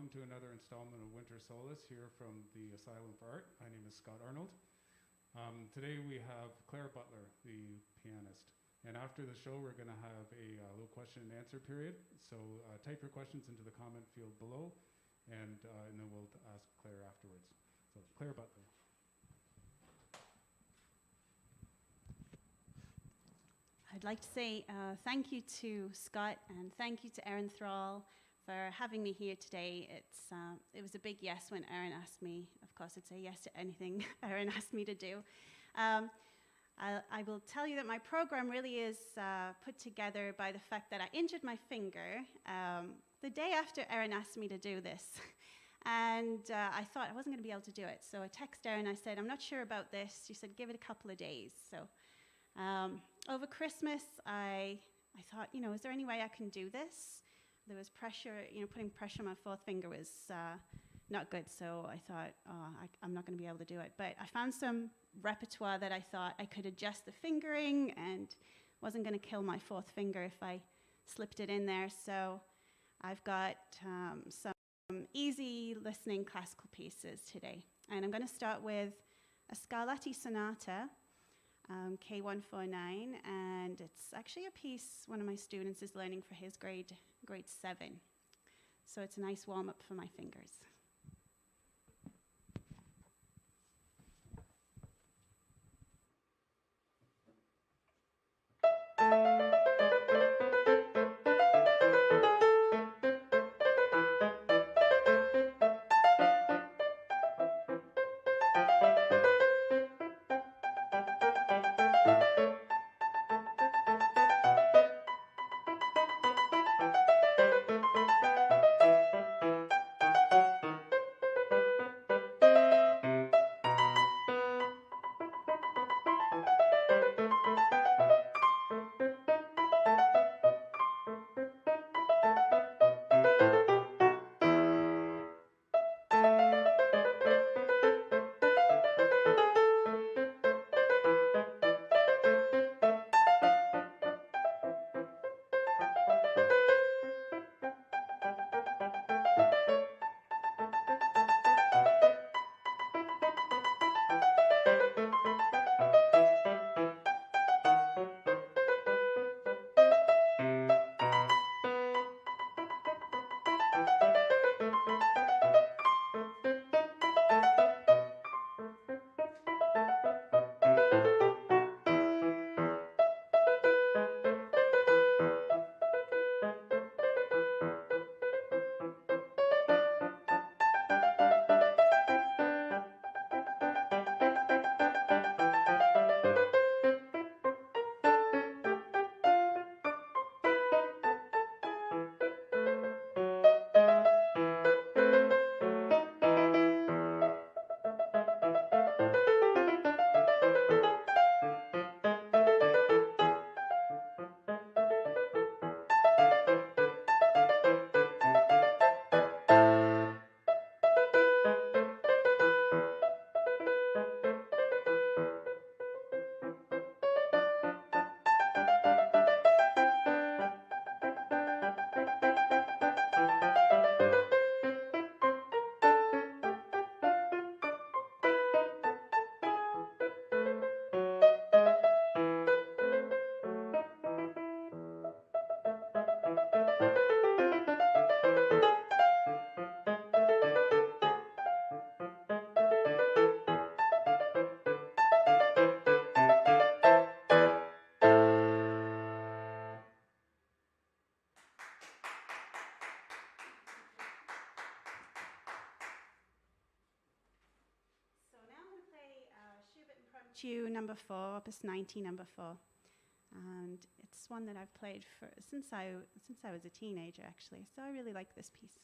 welcome to another installment of Winter Solace here from the Asylum for Art. My name is Scott Arnold. Today we have Claire Butler, the pianist. And after the show, we're going to have a little question and answer period. So type your questions into the comment field below, and then we'll ask Claire afterwards. So Claire Butler. I'd like to say thank you to Scott and thank you to Erin Thrall for having me here today. It was a big yes when Erin asked me. Of course, I'd say yes to anything Erin asked me to do. I will tell you that my program really is put together by the fact that I injured my finger the day after Erin asked me to do this. And I thought I wasn't going to be able to do it. So I texted Erin, I said, I'm not sure about this. She said, give it a couple of days. So over Christmas, I thought, is there any way I can do this? There was pressure, putting pressure on my fourth finger was not good. So I thought, I'm not going to be able to do it. But I found some repertoire that I thought I could adjust the fingering and wasn't going to kill my fourth finger if I slipped it in there. So I've got some easy listening classical pieces today. And I'm going to start with a Scarlatti Sonata, K149, and it's actually a piece one of my students is learning for his grade 7. So it's a nice warm-up for my fingers. Number 4, Opus 90, number 4, and it's one that I've played for since I was a teenager, actually. So I really like this piece.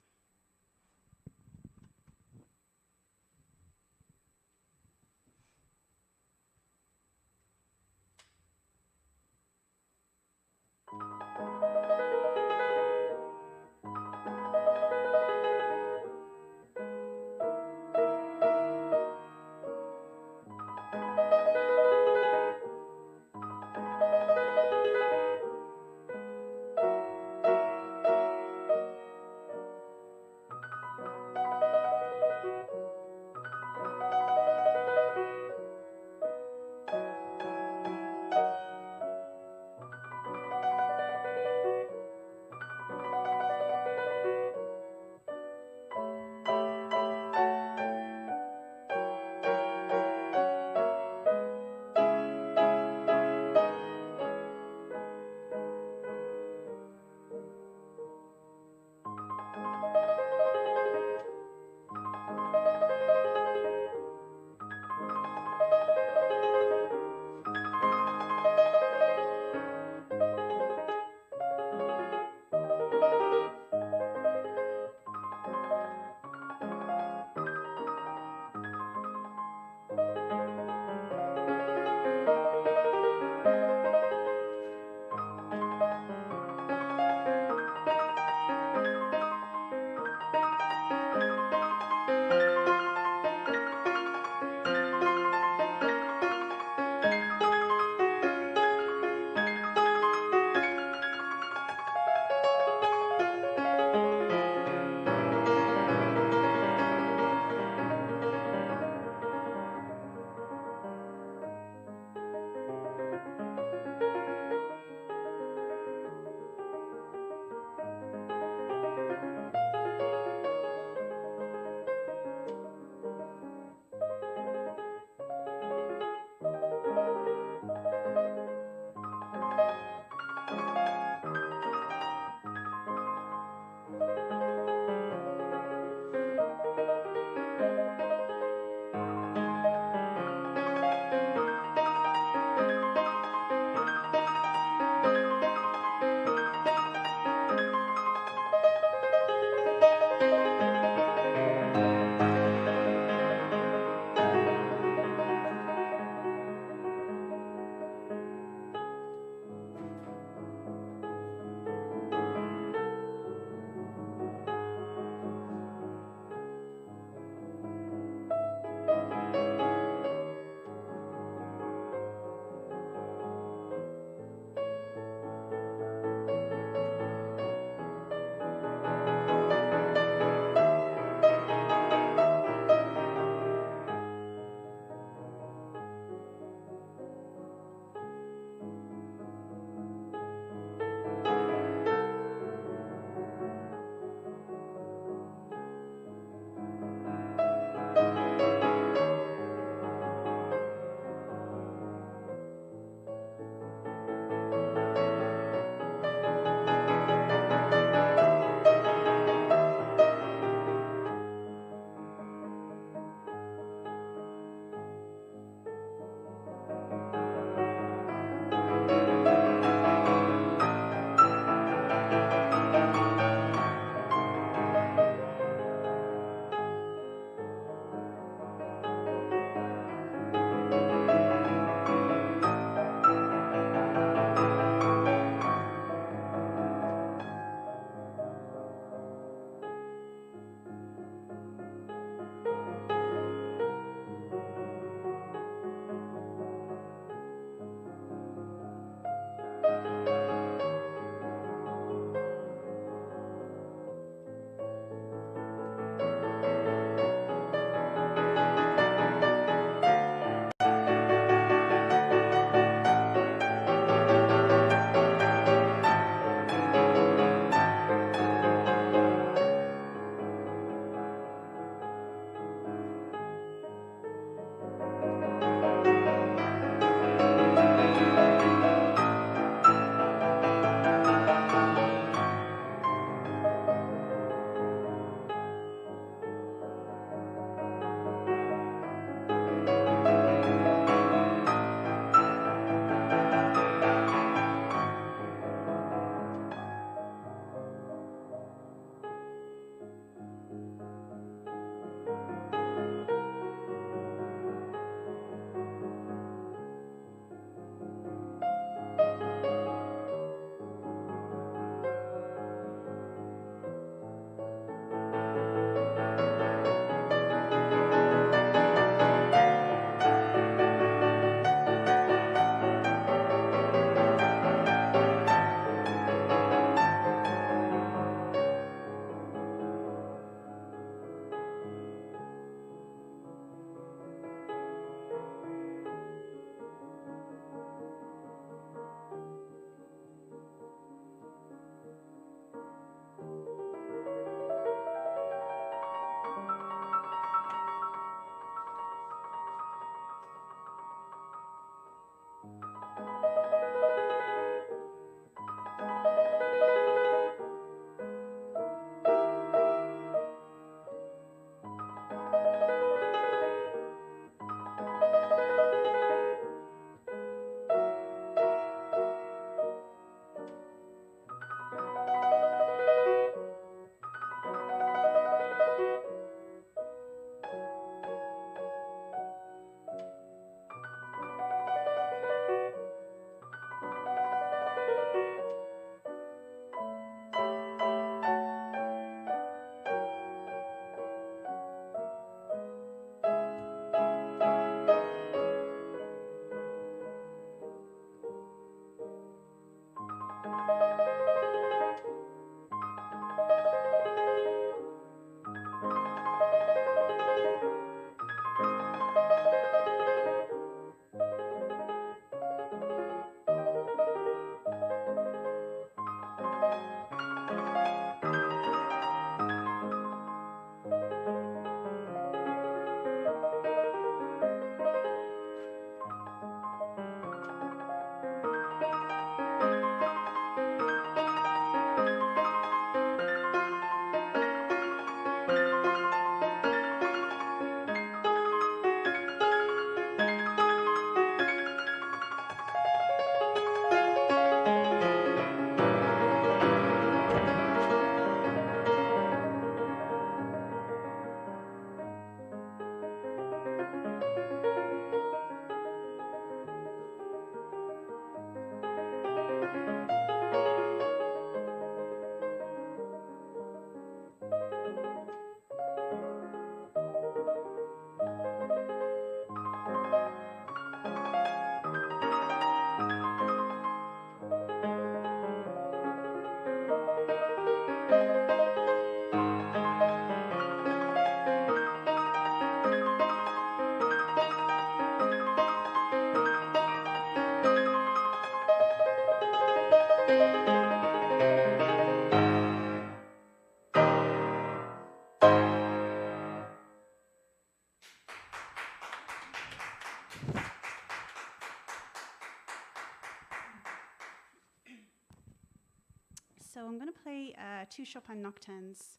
So I'm going to play 2 Chopin nocturnes.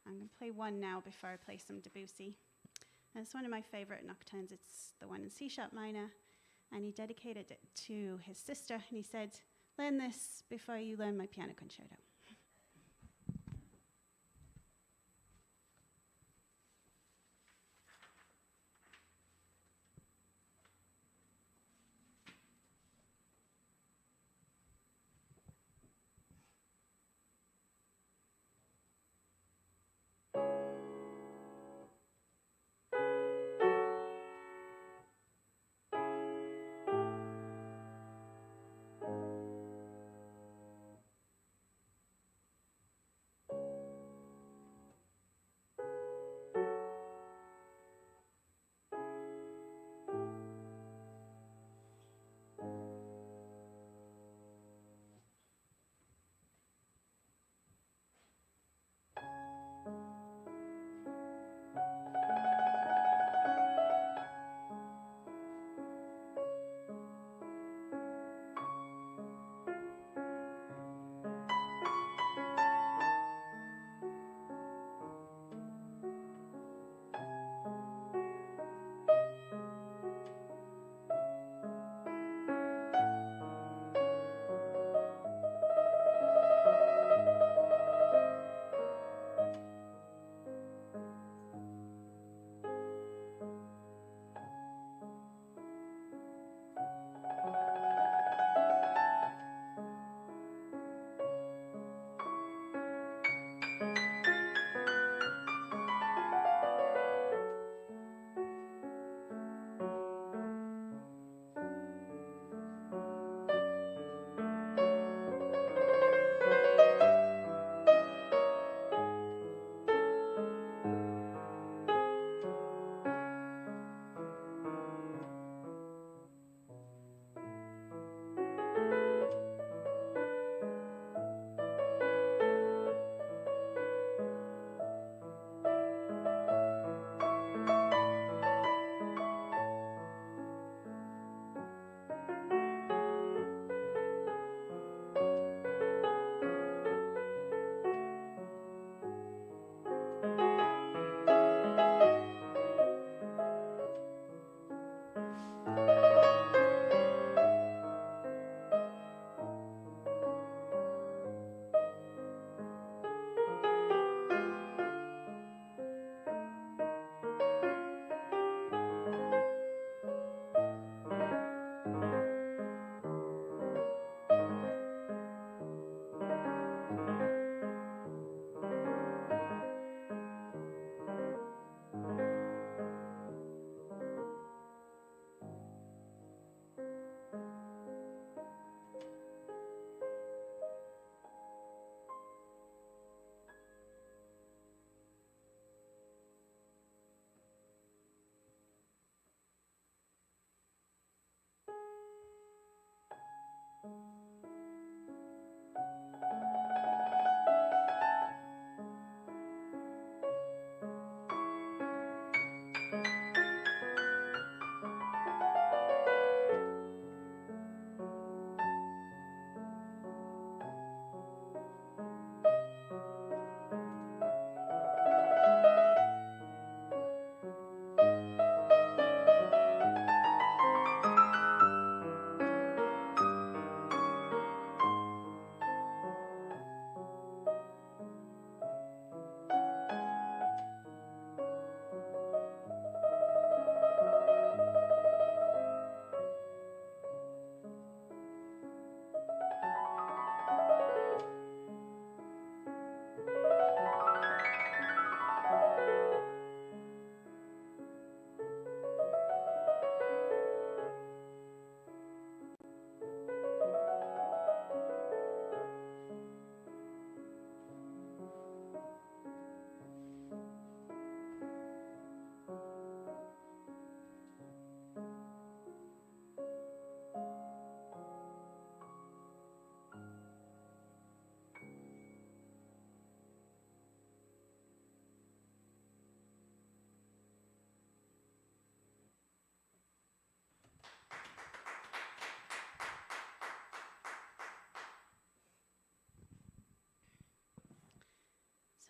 I'm going to play one now before I play some Debussy. And it's one of my favorite nocturnes. It's the one in C sharp minor. And he dedicated it to his sister. And he said, learn this before you learn my piano concerto.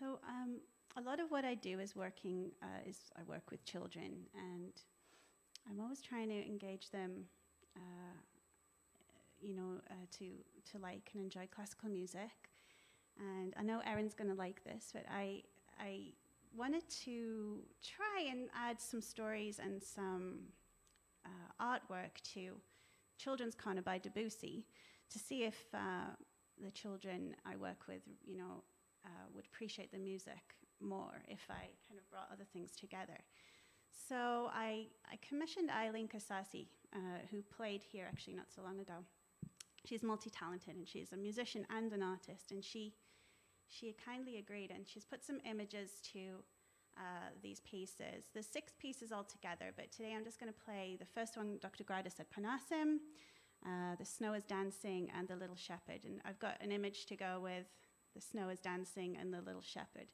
So a lot of what I do is I work with children, and I'm always trying to engage them, to like and enjoy classical music. And I know Erin's going to like this, but I wanted to try and add some stories and some artwork to Children's Corner by Debussy to see if the children I work with, would appreciate the music more if I kind of brought other things together. So I commissioned Eileen Kasasi, who played here actually not so long ago. She's multi-talented, and she's a musician and an artist, and she kindly agreed, and she's put some images to these pieces. There's 6 pieces altogether, but today I'm just going to play the first one, Dr. Gradus at Parnassim, The Snow is Dancing, and The Little Shepherd. And I've got an image to go with The Snow is Dancing and The Little Shepherd.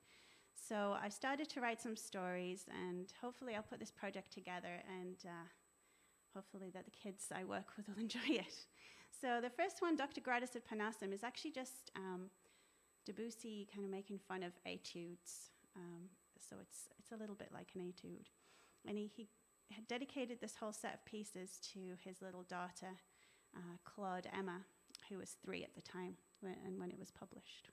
So I've started to write some stories, and hopefully I'll put this project together, and hopefully that the kids I work with will enjoy it. So the first one, Dr. Gradus at Parnassim, is actually just Debussy kind of making fun of etudes. So it's a little bit like an etude. And he had dedicated this whole set of pieces to his little daughter, Claude Emma, who was 3 at the time when it was published.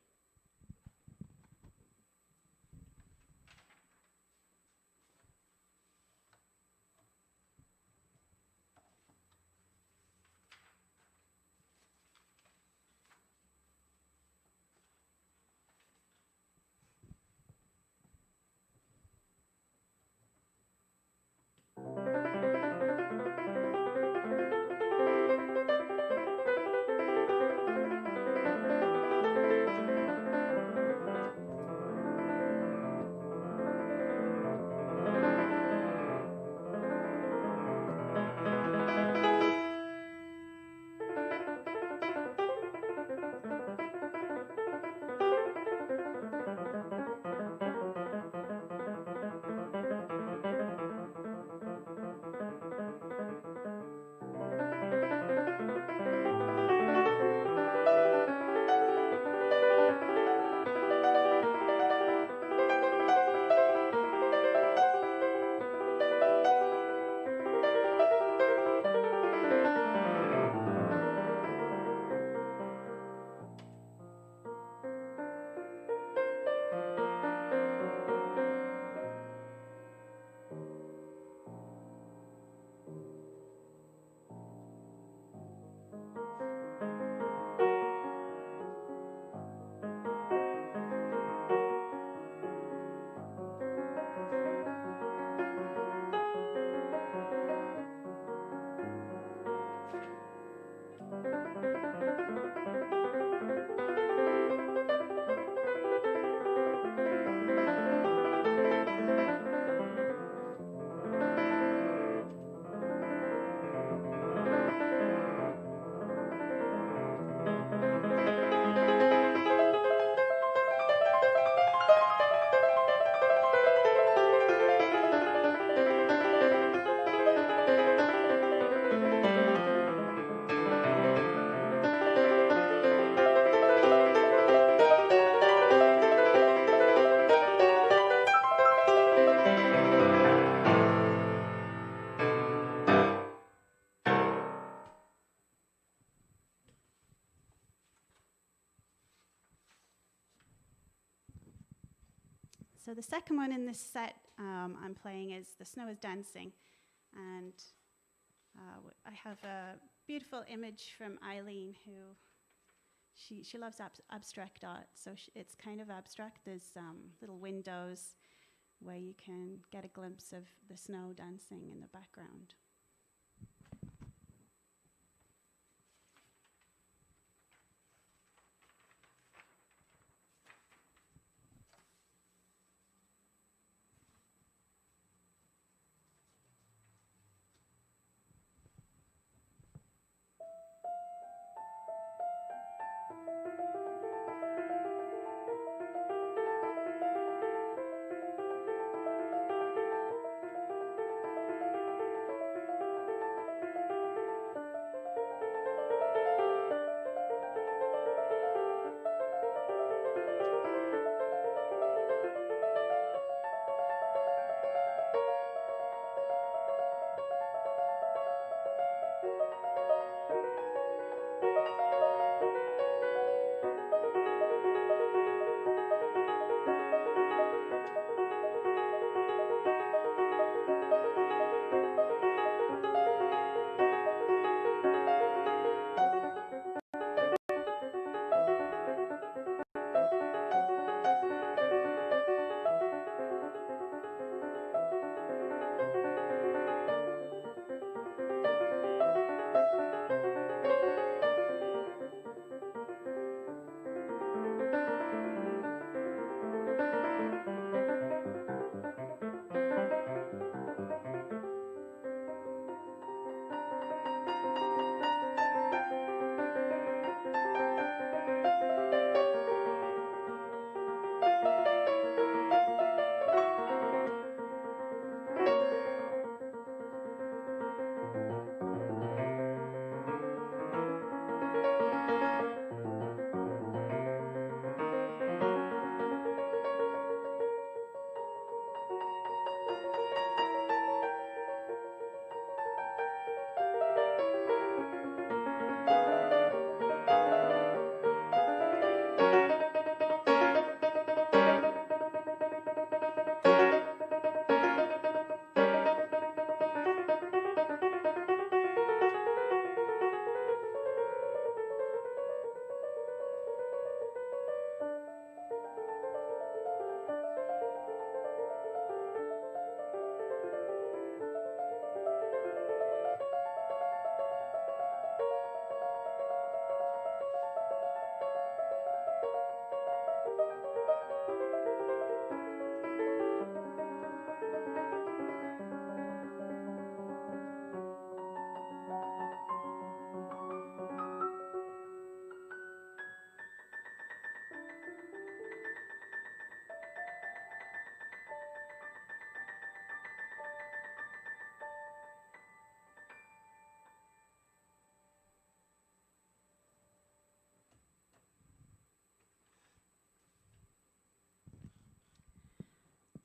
So the second one in this set I'm playing is The Snow is Dancing. And I have a beautiful image from Eileen, who she loves abstract art. So it's kind of abstract. There's little windows where you can get a glimpse of the snow dancing in the background.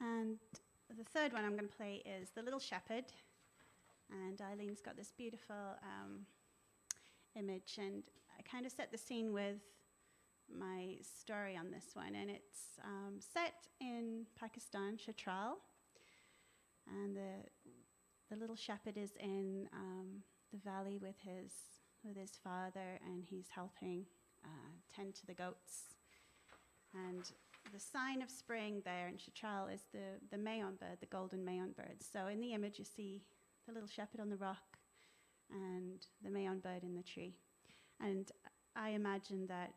And the third one I'm going to play is The Little Shepherd. And Eileen's got this beautiful image, and I kind of set the scene with my story on this one, and it's set in Pakistan, Chitral, and the little shepherd is in the valley with his father, and he's helping tend to the goats. And the sign of spring there in Chitral is the mayon bird, the golden mayon bird. So in the image you see the little shepherd on the rock and the mayon bird in the tree. And I imagine that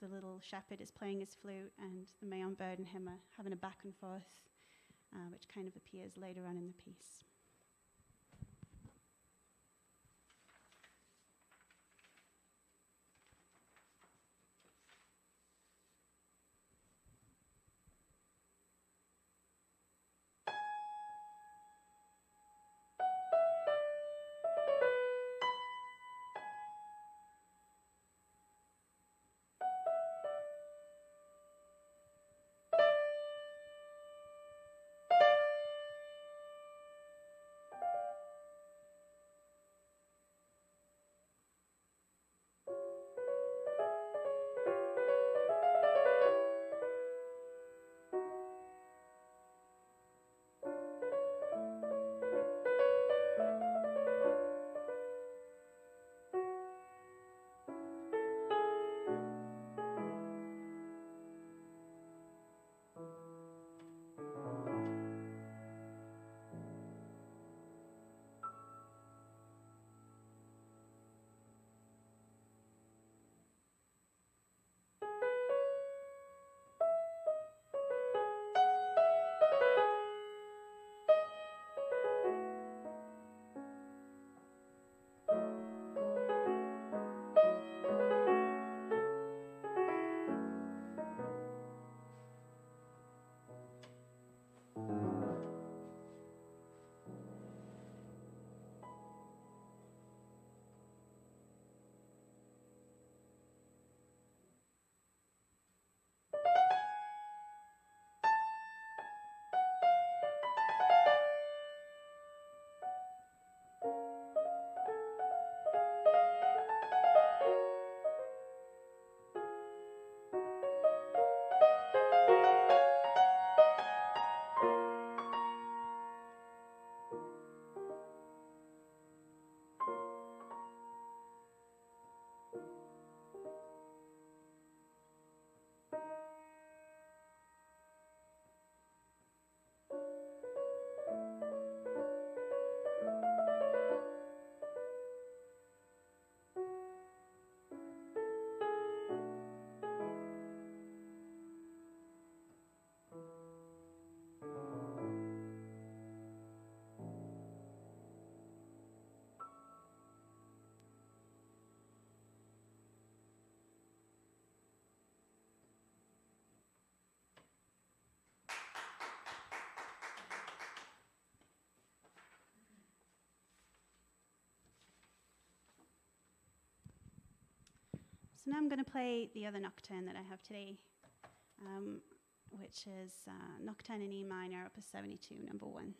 the little shepherd is playing his flute, and the mayon bird and him are having a back and forth, which kind of appears later on in the piece. So now I'm going to play the other nocturne that I have today, which is Nocturne in E minor, Opus 72, number 1.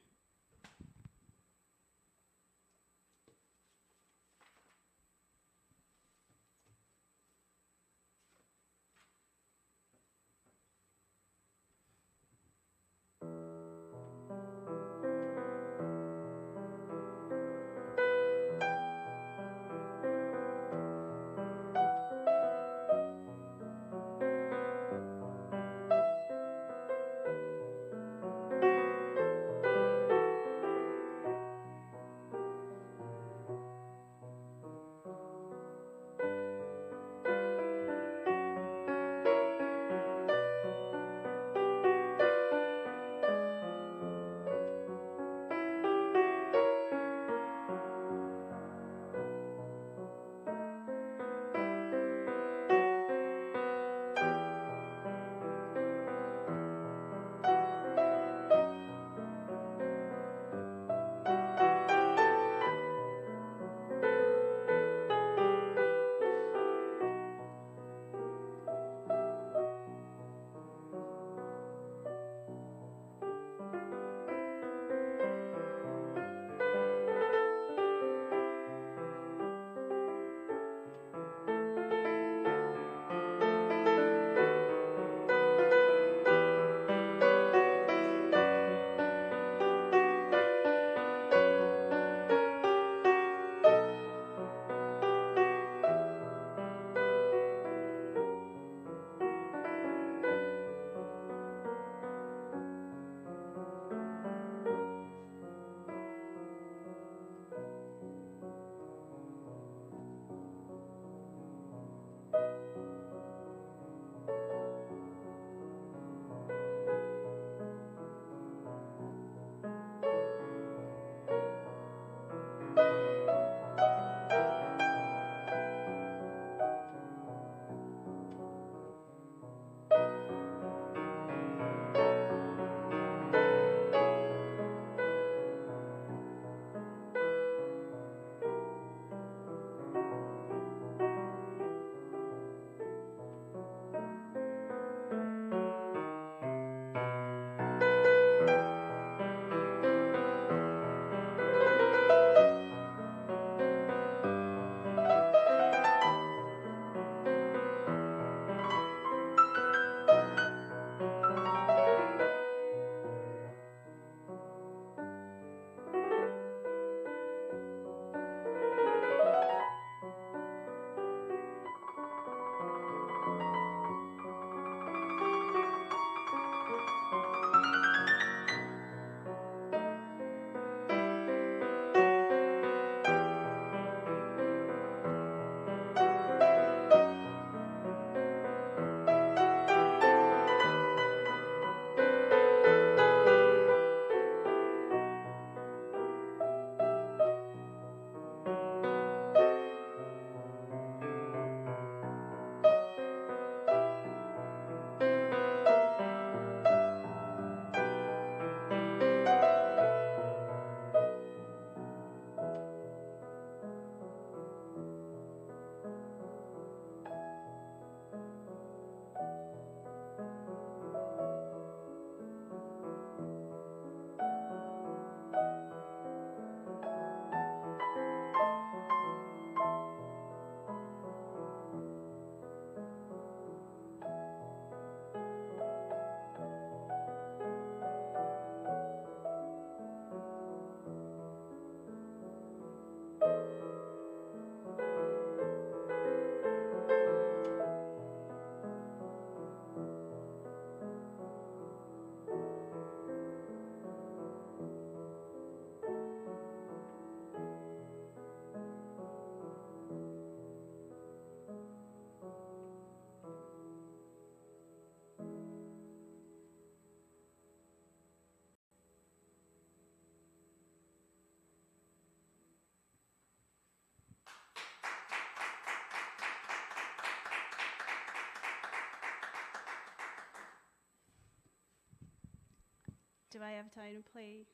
do I have time to play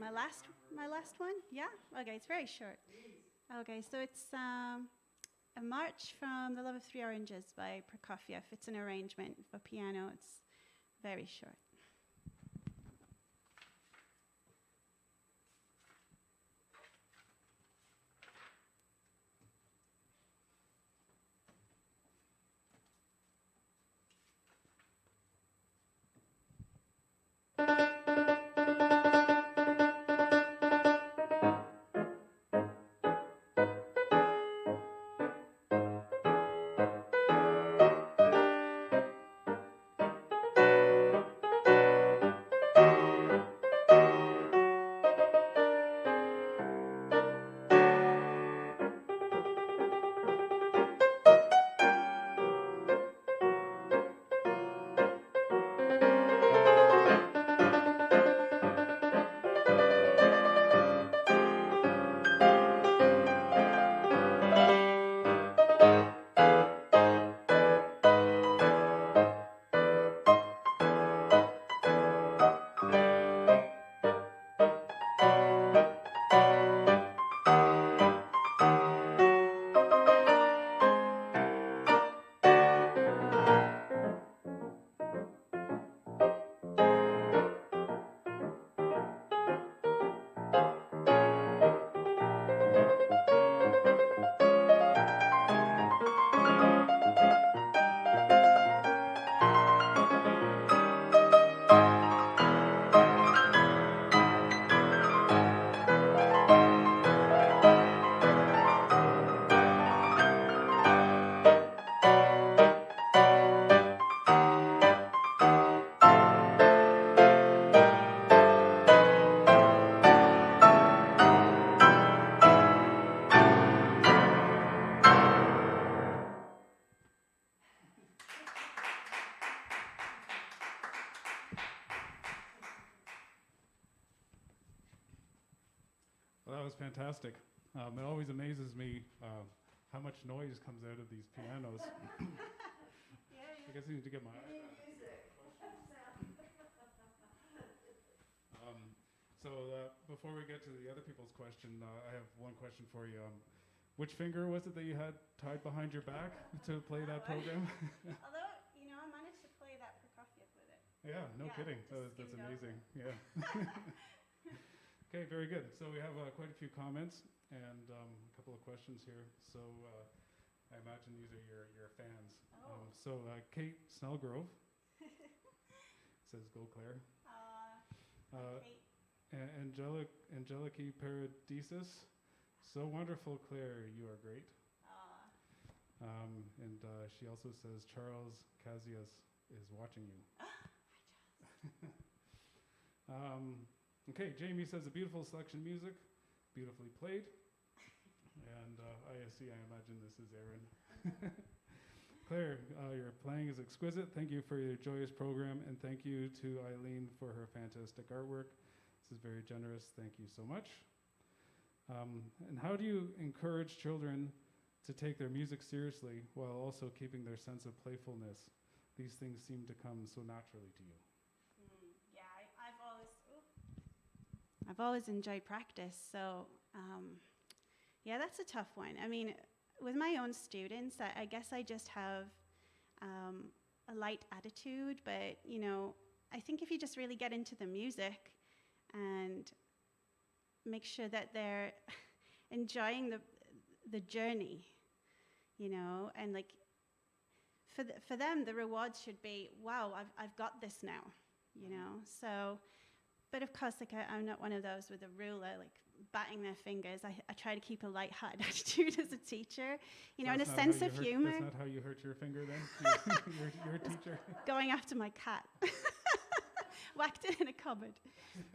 my last one? Yeah? Okay, it's very short. Okay, so it's a march from The Love of Three Oranges by Prokofiev. It's an arrangement for piano. It's very short. Well, that was fantastic. It always amazes me how much noise comes out of these pianos. I guess I need to get my iPad. So before we get to the other people's question, I have one question for you. Which finger was it that you had tied behind your back to play that program? Although, I managed to play that Prokofiev with it. Yeah, no kidding. That's amazing. Yeah. Okay, very good. So we have quite a few comments and a couple of questions here. So I imagine these are your fans. So Kate Snellgrove says, "Go Claire." Kate. Angelique Paradisus, "So wonderful, Claire. You are great." And she also says, "Charles Casillas is watching you." Okay, Jamie says, "A beautiful selection of music, beautifully played." And I imagine this is Aaron. Claire, your playing is exquisite. Thank you for your joyous program, and thank you to Eileen for her fantastic artwork. This is very generous. Thank you so much. And how do you encourage children to take their music seriously while also keeping their sense of playfulness? These things seem to come so naturally to you. I've always enjoyed practice, so that's a tough one. I mean, with my own students, I guess I just have a light attitude, but I think if you just really get into the music and make sure that they're enjoying the journey, and like for them the rewards should be, wow, I've got this now, so. But of course, like I'm not one of those with a ruler, like batting their fingers. I try to keep a light-hearted attitude as a teacher, and a sense of humor. That's not how you hurt your finger then? You're a teacher? Going after my cat. Whacked it in a cupboard.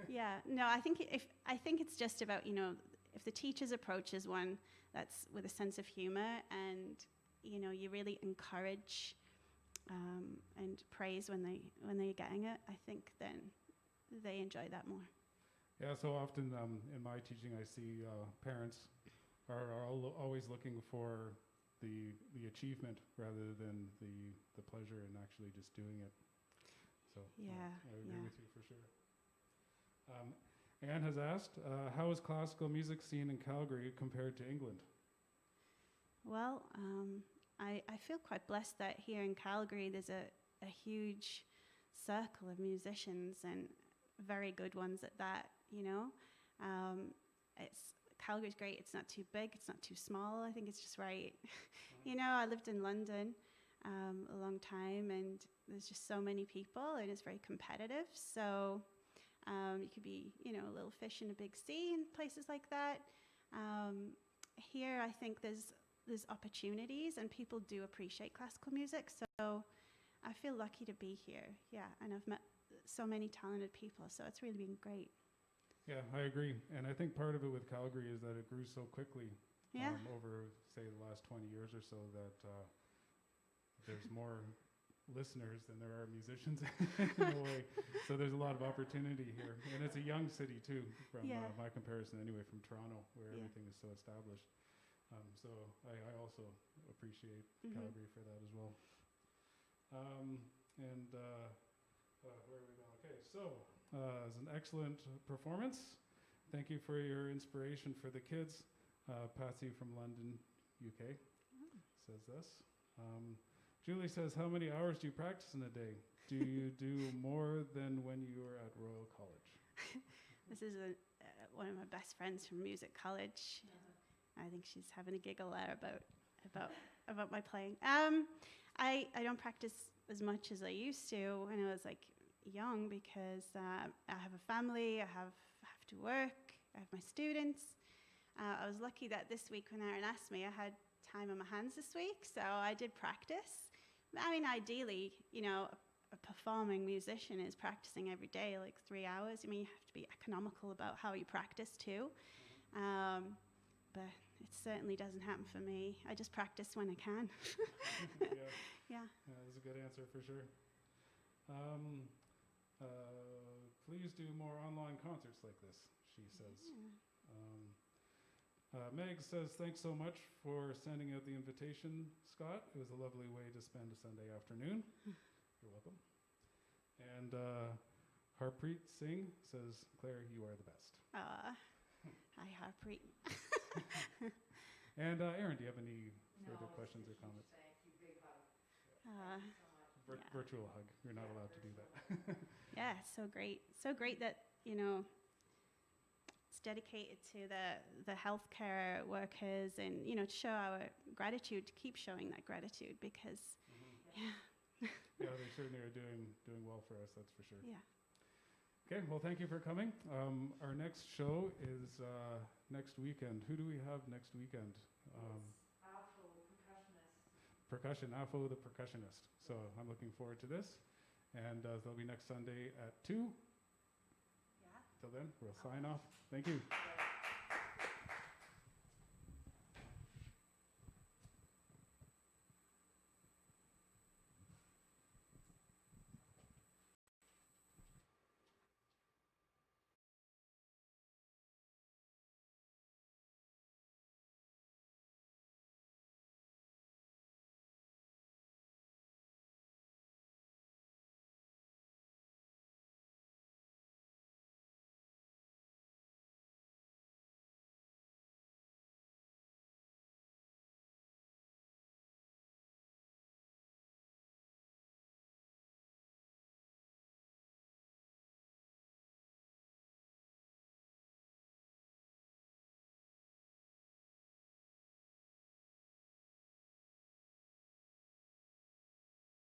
Yeah, no, I think it's just about, if the teacher's approach is one that's with a sense of humor and, you really encourage and praise when they're getting it, I think then they enjoy that more. Yeah, so often in my teaching, I see parents are always looking for the achievement rather than the pleasure in actually just doing it. So I agree with you for sure. Anne has asked, how is classical music scene in Calgary compared to England? Well, I feel quite blessed that here in Calgary there's a huge circle of musicians and very good ones at that, you know. Calgary's great. It's not too big. It's not too small. I think it's just right. You know, I lived in London a long time, and there's just so many people, and it's very competitive. So you could be, you know, a little fish in a big sea in places like that. Here, I think there's opportunities, and people do appreciate classical music. So I feel lucky to be here. Yeah, and I've met so many talented people. So it's really been great. Yeah, I agree. And I think part of it with Calgary is that it grew so quickly over, say, the last 20 years or so that there's more listeners than there are musicians in a way. So there's a lot of opportunity here. And it's a young city, too, from my comparison anyway, from Toronto, where everything is so established. So I also appreciate Calgary for that as well. Where are we going? Okay, so it was an excellent performance. Thank you for your inspiration for the kids. Patsy from London, UK, says this. Julie says, how many hours do you practice in a day? Do you do more than when you were at Royal College? This is one of my best friends from music college. I think she's having a giggle there about my playing. I don't practice as much as I used to when I was like young because I have a family, I have to work, I have my students. I was lucky that this week when Aaron asked me, I had time on my hands this week, so I did practice. I mean, ideally, you know, a performing musician is practicing every day, like 3 hours. I mean, you have to be economical about how you practice too. But it certainly doesn't happen for me. I just practice when I can. Yeah, that's a good answer for sure. Please do more online concerts like this, she says. Meg says, thanks so much for sending out the invitation, Scott. It was a lovely way to spend a Sunday afternoon. You're welcome. And Harpreet Singh says, Claire, you are the best. Hi, Harpreet. And Aaron, do you have any further questions or comments? Thank you, big hug. Virtual hug. You're not allowed to do that. Yeah, so great. So great that, you know, it's dedicated to the healthcare workers and, you know, to show our gratitude, to keep showing that gratitude because, yeah, they certainly are doing well for us, that's for sure. Yeah. Okay, well, thank you for coming. Our next show is next weekend. Who do we have next weekend? Afo, percussionist. Percussion, Afo the percussionist. So I'm looking forward to this. And they'll be next Sunday at 2. Yeah. Till then, we'll sign off. Thank you.